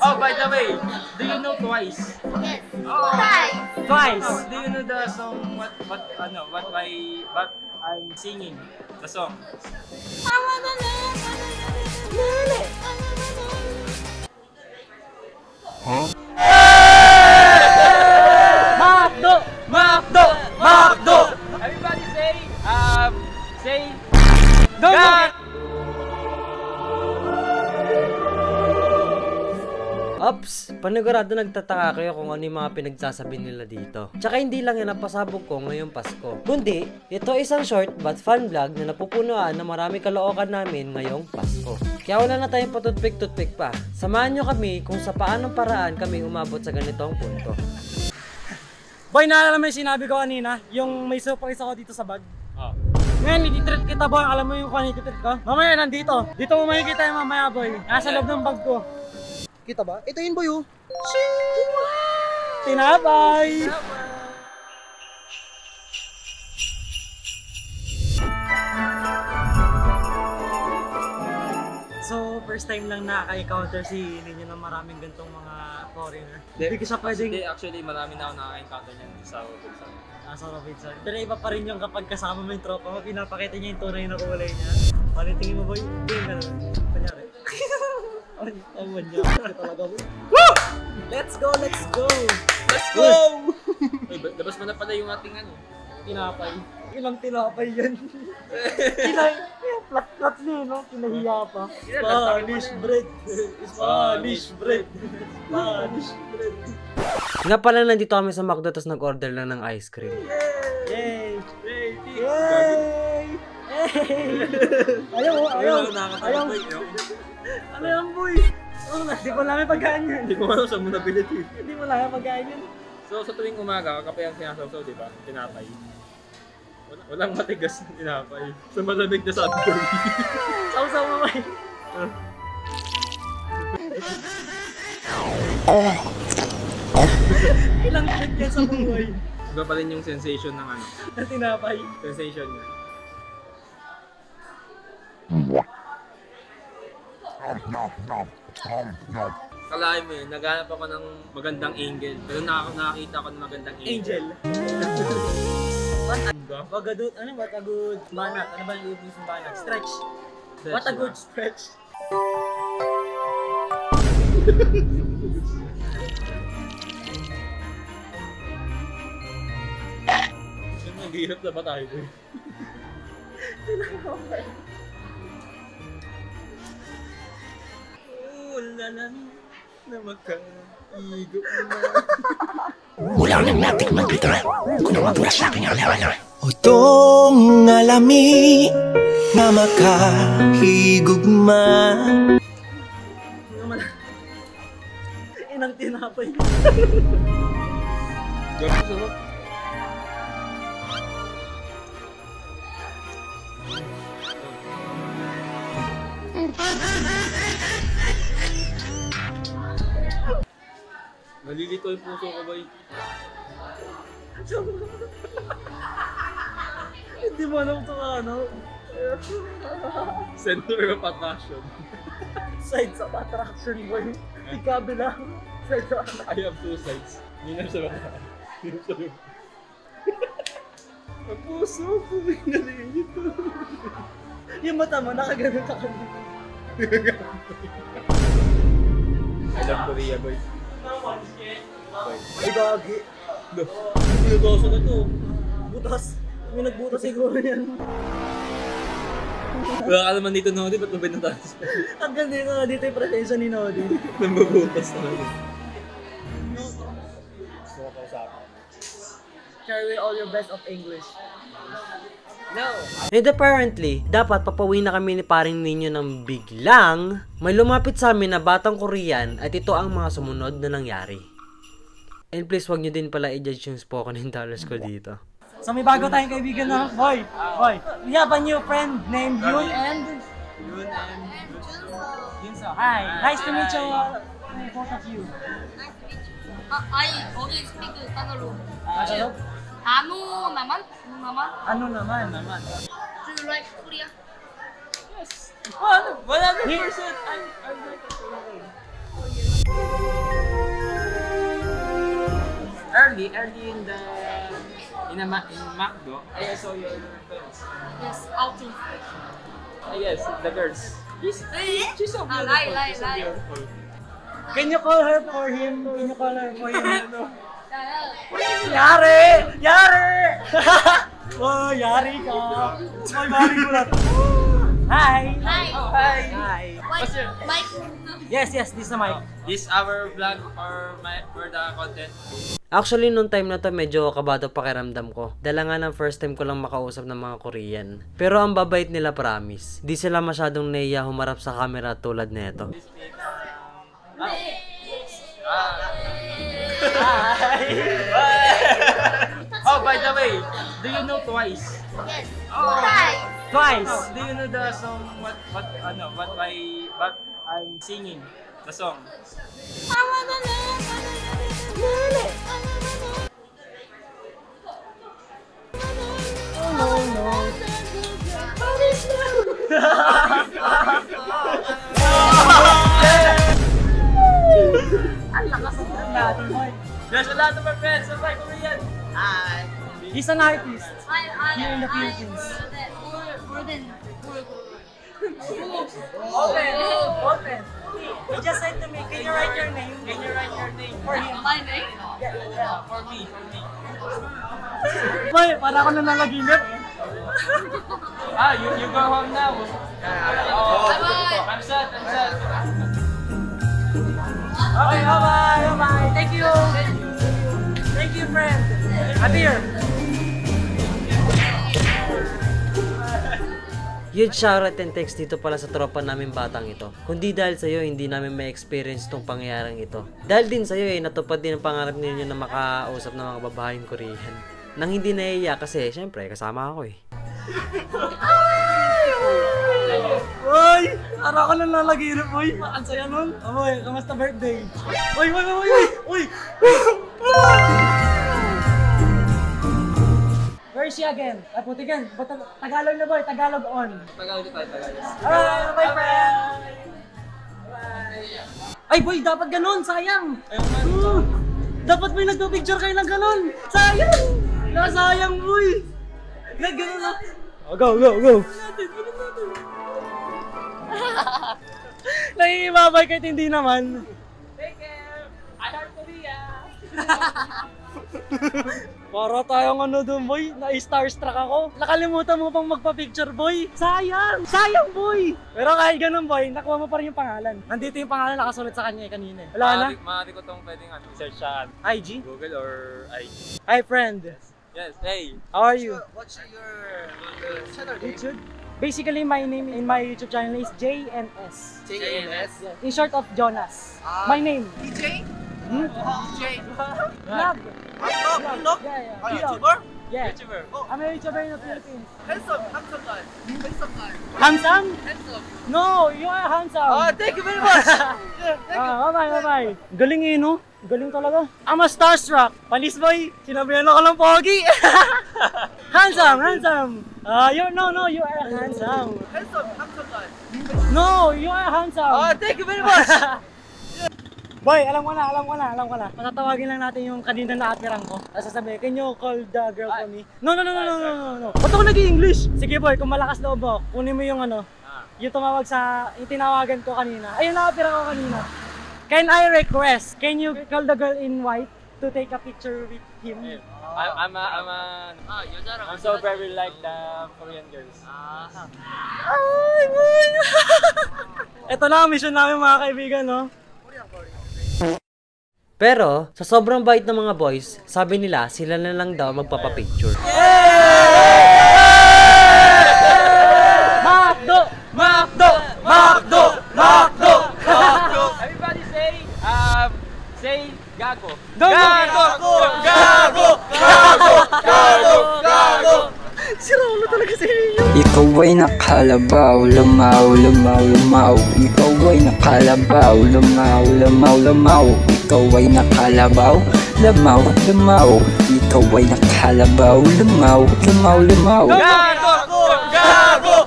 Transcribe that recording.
Oh, by the way, do you know Twice? Yes. Oh, Twice. do you know the song what I'm singing? The song. Huh? Makdo! Makdo! Makdo! Everybody say Go! Ops, panigurado nagtataka kayo kung ano yung mga pinagsasabi nila dito. Tsaka hindi lang yan napasabog ko ngayong Pasko. Kundi, ito isang short but fun vlog na napupunuan na marami kalookan namin ngayong Pasko. Kaya wala na tayong patutpik-tutpik pa. Samahan nyo kami kung sa paanong paraan kami umabot sa ganitong punto. Boy, naalala mo yung sinabi ko kanina? Yung may surprise ako dito sa bag? Oh. Ngayon, ititreat kita boy. Alam mo yung kung ano ititreat ko? Mamaya nandito. Dito mo makikita yung mamaya boy. Nasa loob ng bag ko. Kita ba? Ito yun boy oh. Tinapay! So, first time lang nakaka-encounter si Ninyo ng maraming gantong mga foreigner. Hindi ko siya pwedeng... Actually, marami na ako nakaka-encounter niyan sa Robinson. Nasa Robinson. Pero iba pa rin yung kapag kasama mo yung tropa mo, pinapakita niya yung tunay na kulay niya. Palitingin mo boy, hindi yung gano'n. Kanyari. Ang manya. Talaga boy. Woo! Let's go! Let's go! Let's go! Uy, labas mo na pala yung ating ano. Tinapay. Ilang tinapay yan. Flat-flat niya, no? Pinahiya pa. Spanish bread. Spanish bread. Spanish bread. Nga pala nandito kami sa McDo tapos nag-order lang ng ice cream. Yay! Yay! Yay! Ayaw! Ayaw! Ayaw! Ano yan boy? Hindi ko namin pagkain yan. Hindi ko alam saan mo nabili ito. Hindi mo namin pagkain yan. So sa tuwing umaga, kape ang sinasawsaw, di ba? Tinapay. Walang matigas na tinapay. Sa malamig na sabi. Sausaw mo ba? Ilang trip yan sa buhay. Iba pa rin yung sensation ng ano. Na tinapay. Sensation niya. Kalahin mo yun, naghanap ako ng magandang angle. Pero nakakita ako ng magandang Angel. What a good, what a good banat. Ano ba yung ibig ng banat? Stretch. What a good stretch. Naghihirap na ba tayo ko? Wala lang na magkaigo na. Wala nang nating magtitira kung nawawala sa aking alaala. Otong alami na makahigugma. Inang tinapay. Gabi sarap. Nalilito yung puso ko ba yun? Hindi mo alam ito ano. Center of attraction. Sides of attraction boy. Ikabila. Sides of attraction. I have two sides. Ninam sa baka. Ninam sa baka. Ang puso ko, nalilito. Yung mata mo, nakagano ka kanina. I love Korea, boy. Ay, gagi. Butas na to. Butas. May nagbutas siguro yan. Wala ka naman dito, Nodi. Ba't mo binataas? Hanggang dito na dito yung presensya ni Nodi. Nambubutas na lang. Gusto ko kausapan. Share with all your best of English. No! And apparently, dapat papauwi na kami ni paring ninyo ng biglang may lumapit sa amin na batang Korean at ito ang mga sumunod na nangyari. And please, wag nyo din pala i-judge yung spoken dollars ko dito. So may bago tayong kaibigan na, boy. We have a new friend named Yoon and... Junso. Hi, nice to meet you both of you. I only speak Tagalog. Tagalog? Ano naman? Ano naman? Do you like Korea? Yes. 100%. I'm like a Korean. early in MacDo, I saw your friends. Yes, outing. Yes, the girls. She's so beautiful. Lie. She's so beautiful. Can you call her for him? Can you call her for him? Yeah. Yari! Oh, yari ka. Ay, mami ko lang. Hi! Hi! What's your... Mike. Yes, this is the mic. This our vlog for the content. Actually, nung time na to, medyo kabado pakiramdam ko. Dala nga ng first time ko lang makausap ng mga Korean. Pero ang babait nila, promise. Di sila masyadong naiya humarap sa camera tulad nito. Oh, by the way, do you know Twice? Yes. Oh, Twice! do you know the song what I'm singing? The song. There's a lot of our friends who like Korean. He's an artist. Here in the Philippines. Open. He just said to me, can you write your name? Can you write your name? For him. My name? Yeah, for me. Boy, para ako nananaginip. You go home now. Oh, Bye-bye. I'm sad. Okay, bye-bye. Thank you, friend. A beer. Huge shoutout and thanks dito pala sa tropa namin batang ito. Kundi dahil sa'yo, hindi namin ma-experience itong pangyayaring ito. Dahil din sa'yo natupad din ang pangarap ninyo na makausap ng mga babaeng Korean. Nang hindi naiiyak kasi, syempre, kasama ako eh. Uy! Ara ko nang nalaginip, boy. Ang saya nun. Boy, kamusta birthday? Uy! Where is she again? Ay, putigan. Tagalog na, boy. Tagalog on. Tagalog. Alright, bye, friend! Ay, boy, dapat ganun. Sayang. Dapat may nagpa-picture kayo ng ganun. Sayang! Nasayang, boy. Ganun na. Go. Nangingibabay kahit hindi naman. Take care. I heart Korea. Para tayong ano doon, boy. Na-starstruck ako. Nakalimutan mo pang magpa-picture, boy. Sayang, boy. Pero kahit ganun, boy, nakuha mo pa rin yung pangalan. Nandito yung pangalan nakasulat sa kanya kanina. Wala na? Maaari ko tong pwedeng search sa IG? Google or IG. Hi, friend. Yes, hey. How are you? What's your channel YouTube? Basically, my name in my YouTube channel is JNS. JNS? Yes. In short of Jonas. My name. DJ? DJ? Vlog. Vlog? Yeah. YouTuber? Yeah. YouTuber. I'm a YouTuber in the Philippines. Handsome guy. Handsome? Handsome. No, you are handsome. Thank you very much. Bye. Galing eh, no? Galing talaga. I'm a starstruck. Panis, boy. Sinabihan ako ng pogi. Handsome. You are handsome. Handsome guy. No, you are handsome. Thank you very much. Boy, alam ko na. Matatawagin lang natin yung kanina na atirang ko. Tapos sasabihin, can you call the girl for me? No. Ba't ako nag-i-English? Sige boy, kung malakas loob mo, kunin mo yung yung yung tinawagan ko kanina. Ayun na atirang ko kanina. Can I request, can you call the girl in white to take a picture with him? I'm so very like the Korean girls. Ay, boy! Ito na ang mission namin mga kaibigan, no? Pero, sa sobrang bait ng mga boys, sabi nila sila na lang daw magpapapicture. Macdo! Everybody say gago. Gago! Sira ulo talaga sa inyo. Ikaw ay nakalabaw, lamaw. Ikaw ay nakalabaw, lamaw. Ikaw ay nakalabaw, lamaw. Ikaw ay nakalabaw, lamaw. Gago!